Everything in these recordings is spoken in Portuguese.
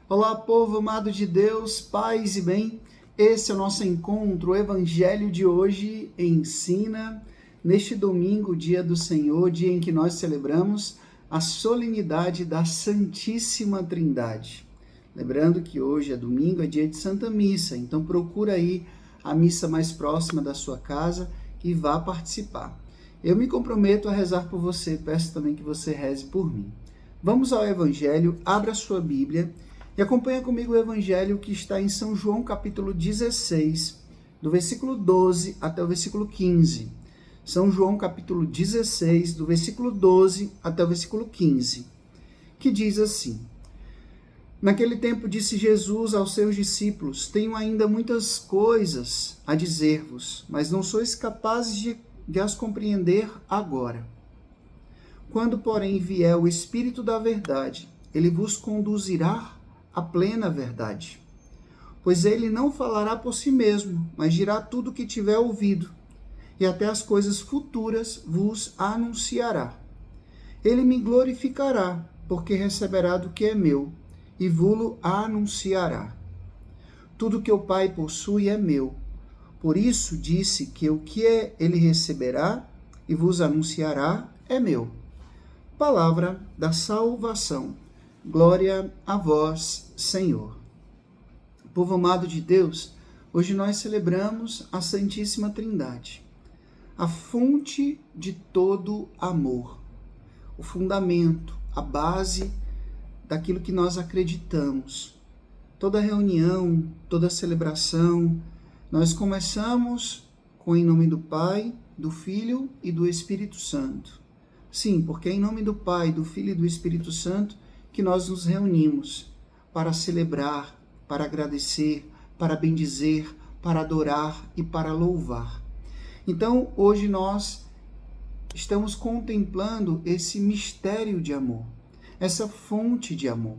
Olá, povo amado de Deus, paz e bem. Esse é o nosso encontro. O Evangelho de hoje ensina, neste domingo, dia do Senhor, dia em que nós celebramos a solenidade da Santíssima Trindade. Lembrando que hoje é domingo, é dia de Santa Missa, então procura aí a missa mais próxima da sua casa e vá participar. Eu me comprometo a rezar por você, peço também que você reze por mim. Vamos ao Evangelho, abra sua Bíblia e acompanha comigo o Evangelho que está em São João, capítulo 16, do versículo 12 até o versículo 15. São João, capítulo 16, do versículo 12 até o versículo 15, que diz assim: Naquele tempo disse Jesus aos seus discípulos: Tenho ainda muitas coisas a dizer-vos, mas não sois capazes de as compreender agora. Quando, porém, vier o Espírito da verdade, ele vos conduzirá à plena verdade. Pois ele não falará por si mesmo, mas dirá tudo o que tiver ouvido, e até as coisas futuras vos anunciará. Ele me glorificará, porque receberá do que é meu, e vô-lo anunciará. Tudo que o Pai possui é meu. Por isso disse que o que ele receberá e vos anunciará é meu. Palavra da salvação. Glória a vós, Senhor. Povo amado de Deus, hoje nós celebramos a Santíssima Trindade, a fonte de todo amor, o fundamento, a base daquilo que nós acreditamos. Toda reunião, toda celebração, nós começamos com em nome do Pai, do Filho e do Espírito Santo. Sim, porque é em nome do Pai, do Filho e do Espírito Santo que nós nos reunimos para celebrar, para agradecer, para bendizer, para adorar e para louvar. Então, hoje nós estamos contemplando esse mistério de amor, essa fonte de amor.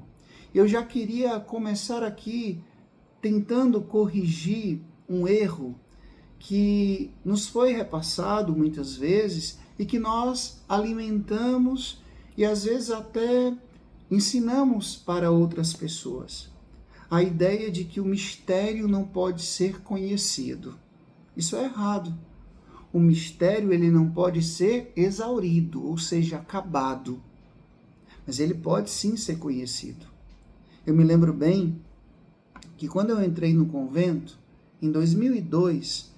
Eu já queria começar aqui tentando corrigir um erro que nos foi repassado muitas vezes e que nós alimentamos e às vezes até ensinamos para outras pessoas. A ideia de que o mistério não pode ser conhecido. Isso é errado. O mistério ele não pode ser exaurido, ou seja, acabado. Mas ele pode sim ser conhecido. Eu me lembro bem que quando eu entrei no convento, em 2002,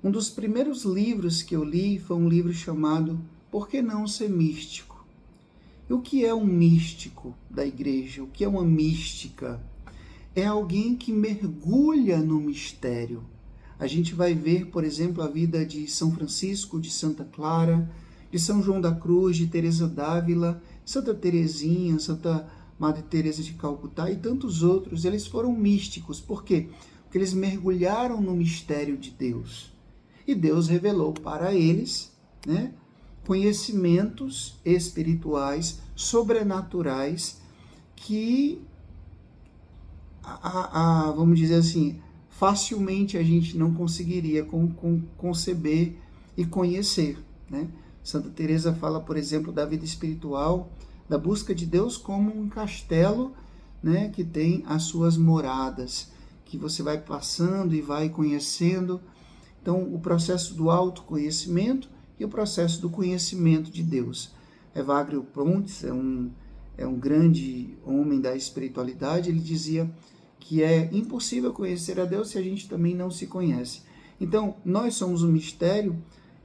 um dos primeiros livros que eu li foi um livro chamado Por que não ser místico? E o que é um místico da igreja? O que é uma mística? É alguém que mergulha no mistério. A gente vai ver, por exemplo, a vida de São Francisco, de Santa Clara, de São João da Cruz, de Teresa d'Ávila, Santa Teresinha, Santa Madre Teresa de Calcutá e tantos outros. Eles foram místicos. Por quê? Porque eles mergulharam no mistério de Deus. E Deus revelou para eles, conhecimentos espirituais, sobrenaturais, que, vamos dizer assim, facilmente a gente não conseguiria conceber e conhecer. Santa Teresa fala, por exemplo, da vida espiritual, da busca de Deus como um castelo, que tem as suas moradas, que você vai passando e vai conhecendo. Então, o processo do autoconhecimento e o processo do conhecimento de Deus. Evagrio Pontes é um grande homem da espiritualidade. Ele dizia que é impossível conhecer a Deus se a gente também não se conhece. Então, nós somos um mistério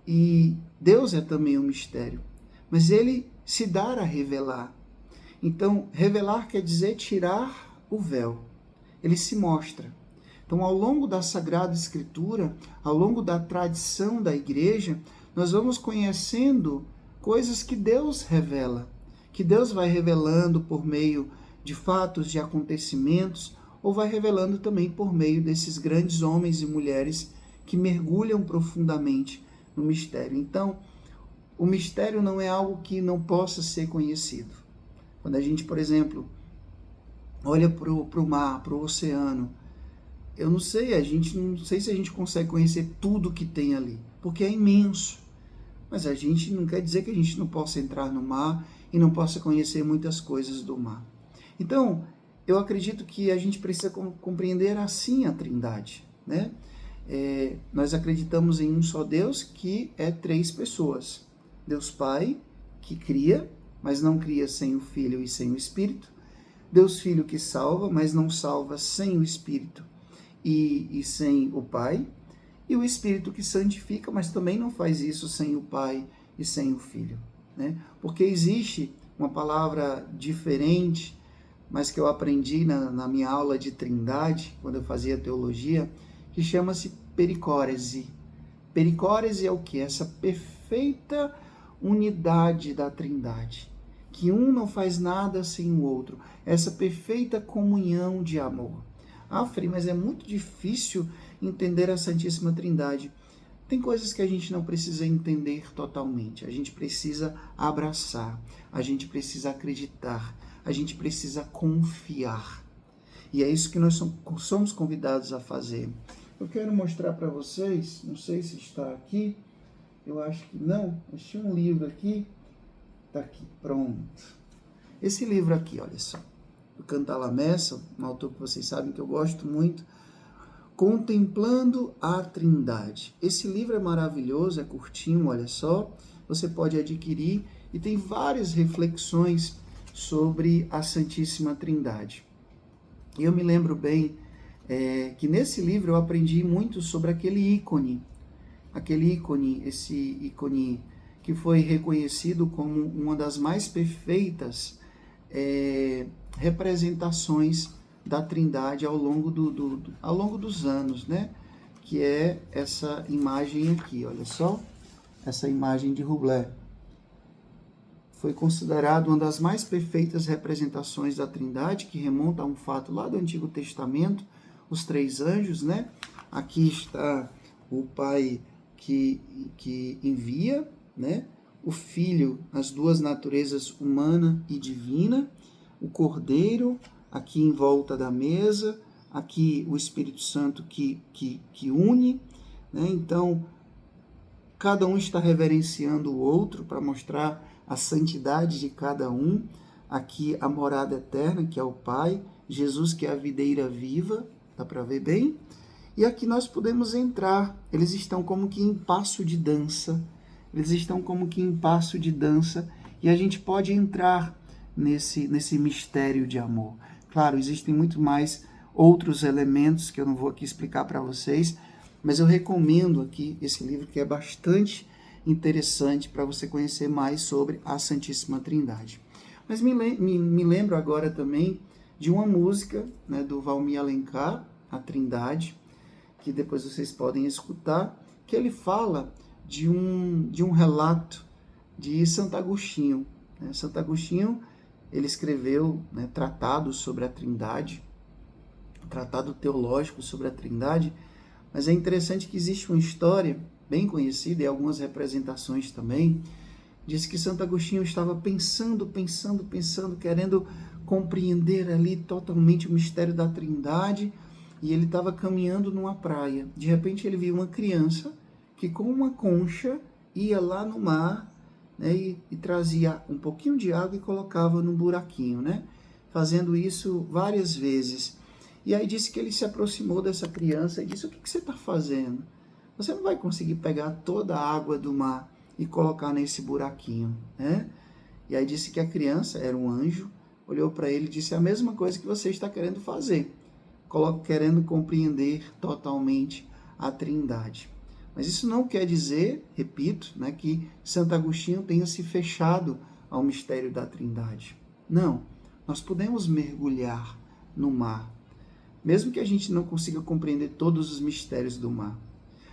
e Deus é também um mistério. Mas ele se dá a revelar. Então, revelar quer dizer tirar o véu. Ele se mostra. Então, ao longo da Sagrada Escritura, ao longo da tradição da igreja, nós vamos conhecendo coisas que Deus revela, que Deus vai revelando por meio de fatos, de acontecimentos, ou vai revelando também por meio desses grandes homens e mulheres que mergulham profundamente no mistério. Então, o mistério não é algo que não possa ser conhecido. Quando a gente, por exemplo, olha para o mar, para o oceano, eu não sei se a gente consegue conhecer tudo que tem ali, porque é imenso. Mas a gente não quer dizer que a gente não possa entrar no mar e não possa conhecer muitas coisas do mar. Então, eu acredito que a gente precisa compreender assim a Trindade, né? Nós acreditamos em um só Deus que é 3 pessoas. Deus Pai, que cria, mas não cria sem o Filho e sem o Espírito. Deus Filho que salva, mas não salva sem o Espírito e sem o Pai. E o Espírito que santifica, mas também não faz isso sem o Pai e sem o Filho, né? Porque existe uma palavra diferente, mas que eu aprendi na minha aula de Trindade, quando eu fazia teologia, que chama-se pericórese. Pericórese é o que? Essa perfeita unidade da Trindade, que um não faz nada sem o outro, essa perfeita comunhão de amor. Frei, mas é muito difícil entender a Santíssima Trindade. Tem coisas que a gente não precisa entender totalmente, a gente precisa abraçar, a gente precisa acreditar, a gente precisa confiar. E é isso que nós somos convidados a fazer. Eu quero mostrar para vocês, não sei se está aqui, eu acho que não, mas tinha um livro aqui, está aqui, pronto. Esse livro aqui, olha só, do Cantalamessa, um autor que vocês sabem que eu gosto muito, Contemplando a Trindade. Esse livro é maravilhoso, é curtinho, olha só, você pode adquirir e tem várias reflexões sobre a Santíssima Trindade. E eu me lembro bem que nesse livro eu aprendi muito sobre aquele ícone, esse ícone que foi reconhecido como uma das mais perfeitas representações da Trindade ao longo dos anos, né? Que é essa imagem aqui, olha só, essa imagem de Rubler. Foi considerado uma das mais perfeitas representações da Trindade, que remonta a um fato lá do Antigo Testamento, os 3 anjos, né? Aqui está o Pai que envia, né? O Filho, as 2 naturezas humana e divina, o Cordeiro, aqui em volta da mesa, aqui o Espírito Santo que une, né? Então, cada um está reverenciando o outro para mostrar a santidade de cada um. Aqui a morada eterna, que é o Pai, Jesus, que é a videira viva, dá para ver bem? E aqui nós podemos entrar, eles estão como que em passo de dança, e a gente pode entrar nesse mistério de amor. Claro, existem muito mais outros elementos que eu não vou aqui explicar para vocês, mas eu recomendo aqui esse livro que é bastante interessante para você conhecer mais sobre a Santíssima Trindade. Mas me lembro agora também de uma música, né, do Valmir Alencar, A Trindade, que depois vocês podem escutar, que ele fala de um relato de Santo Agostinho. Né? Santo Agostinho, ele escreveu, né, tratados sobre a Trindade, tratado teológico sobre a Trindade, mas é interessante que existe uma história bem conhecida e algumas representações também, diz que Santo Agostinho estava pensando, querendo compreender ali totalmente o mistério da Trindade, e ele estava caminhando numa praia. De repente ele viu uma criança que com uma concha ia lá no mar, né, e trazia um pouquinho de água e colocava num buraquinho, né, fazendo isso várias vezes. E aí disse que ele se aproximou dessa criança e disse: o que você está fazendo? Você não vai conseguir pegar toda a água do mar e colocar nesse buraquinho, né? E aí disse que a criança, era um anjo, olhou para ele e disse: a mesma coisa que você está querendo fazer, querendo compreender totalmente a Trindade. Mas isso não quer dizer, repito, né, que Santo Agostinho tenha se fechado ao mistério da Trindade. Não, nós podemos mergulhar no mar, mesmo que a gente não consiga compreender todos os mistérios do mar.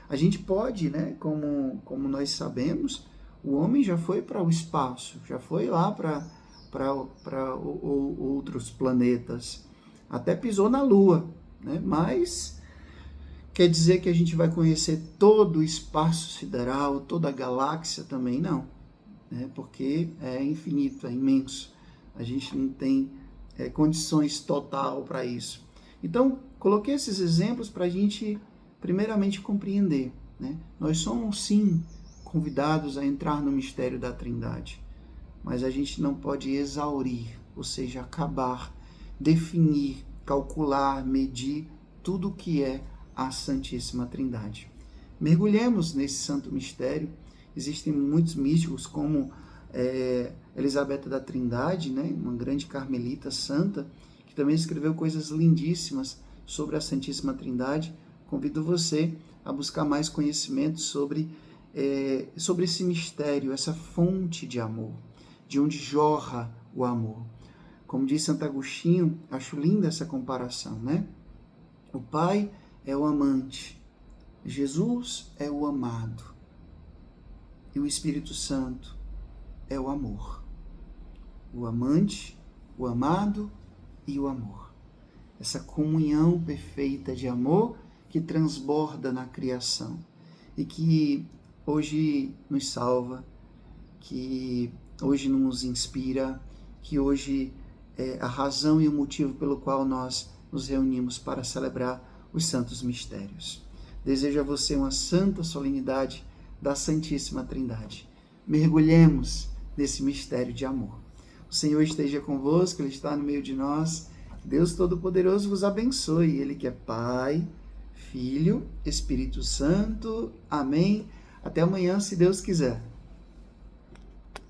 A gente pode, né, como nós sabemos, o homem já foi para o espaço, já foi lá para outros planetas, até pisou na Lua, né? Mas quer dizer que a gente vai conhecer todo o espaço sideral, toda a galáxia também? Não, né? Porque é infinito, é imenso. A gente não tem condições total para isso. Então, coloquei esses exemplos para a gente, primeiramente, compreender, né? Nós somos, sim, convidados a entrar no mistério da Trindade, mas a gente não pode exaurir, ou seja, acabar definir, calcular, medir tudo o que é a Santíssima Trindade. Mergulhemos nesse santo mistério. Existem muitos místicos, como Elisabetta da Trindade, né, uma grande carmelita santa, que também escreveu coisas lindíssimas sobre a Santíssima Trindade. Convido você a buscar mais conhecimento sobre esse mistério, essa fonte de amor, de onde jorra o amor. Como diz Santo Agostinho, acho linda essa comparação, né? O Pai é o amante, Jesus é o amado e o Espírito Santo é o amor. O amante, o amado e o amor. Essa comunhão perfeita de amor que transborda na criação e que hoje nos salva, que hoje nos inspira, que hoje é a razão e o motivo pelo qual nós nos reunimos para celebrar os santos mistérios. Desejo a você uma santa solenidade da Santíssima Trindade. Mergulhemos nesse mistério de amor. O Senhor esteja convosco, Ele está no meio de nós. Deus Todo-Poderoso vos abençoe. Ele que é Pai, Filho, Espírito Santo. Amém. Até amanhã, se Deus quiser.